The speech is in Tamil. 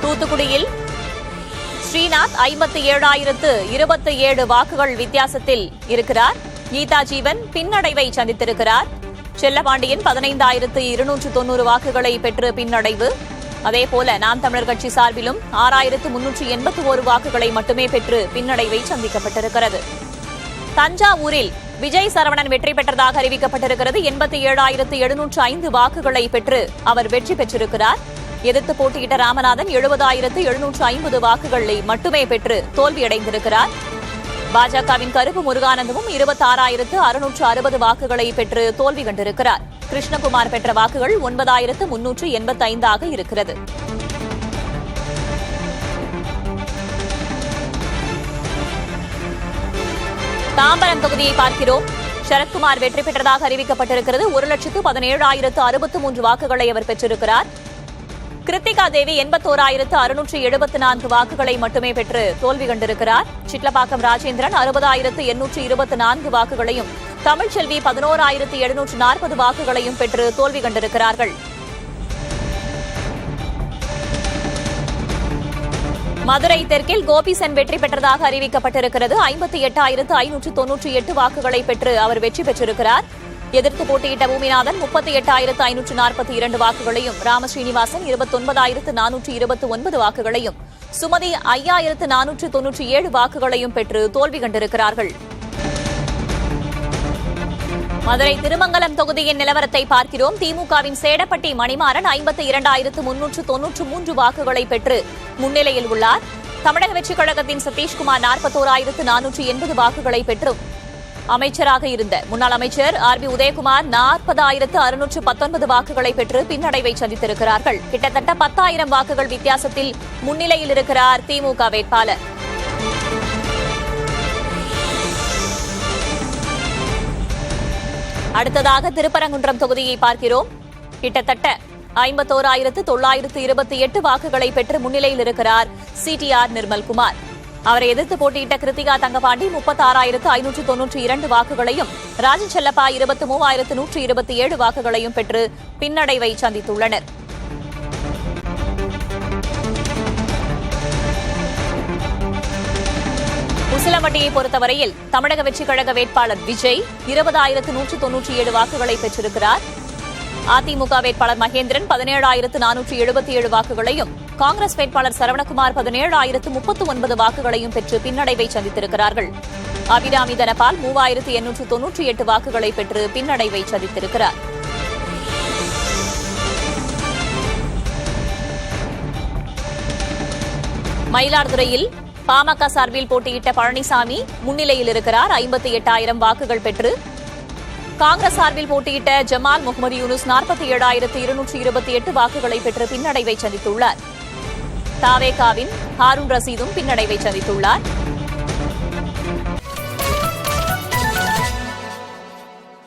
தூத்துக்குடியில் ஸ்ரீநாத் 57,027 வாக்குகள் வித்தியாசத்தில் இருக்கிறார். கீதா ஜீவன் பின்னடைவை சந்தித்திருக்கிறார். செல்லபாண்டியன் 15,290 வாக்குகளை பெற்று பின்னடைவு. அதேபோல நாம் தமிழர் கட்சி சார்பிலும் 6,381 வாக்குகளை மட்டுமே பெற்று பின்னடைவை சந்திக்கப்பட்டிருக்கிறது. தஞ்சாவூரில் விஜய் சரவணன் வெற்றி பெற்றதாக அறிவிக்கப்பட்டிருக்கிறது. 87,705 வாக்குகளை பெற்று அவர் வெற்றி பெற்றிருக்கிறார். எதிர்த்து போட்டியிட்ட ராமநாதன் 70,750 வாக்குகளை மட்டுமே பெற்று தோல்வியடைந்திருக்கிறார். பாஜகவின் கருப்பு முருகானந்தமும் 26,660 வாக்குகளை பெற்று தோல்வி கண்டிருக்கிறார். கிருஷ்ணகுமார் பெற்ற வாக்குகள் 9,385 இருக்கிறது. தாம்பரம் தொகுதியை பார்க்கிறோம். சரத்குமார் வெற்றி பெற்றதாக அறிவிக்கப்பட்டிருக்கிறது. 1,17,063 வாக்குகளை அவர் பெற்றிருக்கிறார். கிருத்திகா தேவி 81,674 வாக்குகளை மட்டுமே பெற்று தோல்வி கண்டிருக்கிறார். சிட்லப்பாக்கம் ராஜேந்திரன் 60,824 வாக்குகளையும், தமிழ்ச்செல்வி 11,740 வாக்குகளையும் பெற்று தோல்வி கண்டிருக்கிறார்கள். மதுரை தெற்கில் கோபிசன் வெற்றி பெற்றதாக அறிவிக்கப்பட்டிருக்கிறது. 58,598 வாக்குகளை பெற்று அவர் வெற்றி பெற்றிருக்கிறார். எதிர்த்து போட்டியிட்ட பூமிநாதன் 38,542 வாக்குகளையும், ராமஸ்ரீனிவாசன் 29,429 வாக்குகளையும், சுமதி 5,497 வாக்குகளையும் பெற்று தோல்வி கண்டிருக்கிறார்கள். மதுரை திருமங்கலம் தொகுதியின் நிலவரத்தை பார்க்கிறோம். திமுகவின் சேடப்பட்டி மணிமாறன் 52,393 வாக்குகளை பெற்று முன்னிலையில் உள்ளார். தமிழக வெற்றிக் கழகத்தின் சதீஷ்குமார் 41,480 வாக்குகளை பெற்றும் அமைச்சராக இருந்த முன்னாள் அமைச்சர் RB உதயகுமார் 40,619 வாக்குகளை பெற்று பின்னடைவை சந்தித்திருக்கிறார்கள். கிட்டத்தட்ட 10,000 வாக்குகள் வித்தியாசத்தில் முன்னிலையில் இருக்கிறார் திமுக வேட்பாளர். அடுத்ததாக திருப்பரங்குன்றம் தொகுதியை பார்க்கிறோம். கிட்டத்தட்ட 51,928 வாக்குகளை பெற்று முன்னிலையில் இருக்கிறார் CTR நிர்மல்குமார். அவரை எதிர்த்து போட்டியிட்ட கிருத்திகா தங்கபாண்டி 36,592 வாக்குகளையும், ராஜசெல்லப்பா 23,127 வாக்குகளையும் பெற்று பின்னடைவை சந்தித்துள்ளனர். உசிலம்பட்டியை பொறுத்தவரையில் தமிழக வெற்றிக் கழக வேட்பாளர் விஜய் 20,197 வாக்குகளை பெற்றிருக்கிறார். அதிமுக வேட்பாளர் மகேந்திரன் 17,477 வாக்குகளையும், காங்கிரஸ் வேட்பாளர் சரவணகுமார் 17,039 வாக்குகளையும் பெற்று பின்னடைவை சந்தித்திருக்கிறார்கள். அபிராமி தனபால் 3,898 வாக்குகளை பெற்று பின்னடைவை சந்தித்திருக்கிறார். மயிலாடுதுறையில் பாமக சார்பில் போட்டியிட்ட பழனிசாமி முன்னிலையில் இருக்கிறார். 58,000 வாக்குகள் பெற்று. காங்கிரஸ் சார்பில் போட்டியிட்ட ஜமால் முகமது யூனுஸ் 47,228 வாக்குகளை பெற்று பின்னடைவை சந்தித்துள்ளார். தாவேகாவின் ஹாரூன் ரசீதும் பின்னடைவை சந்தித்துள்ளார்.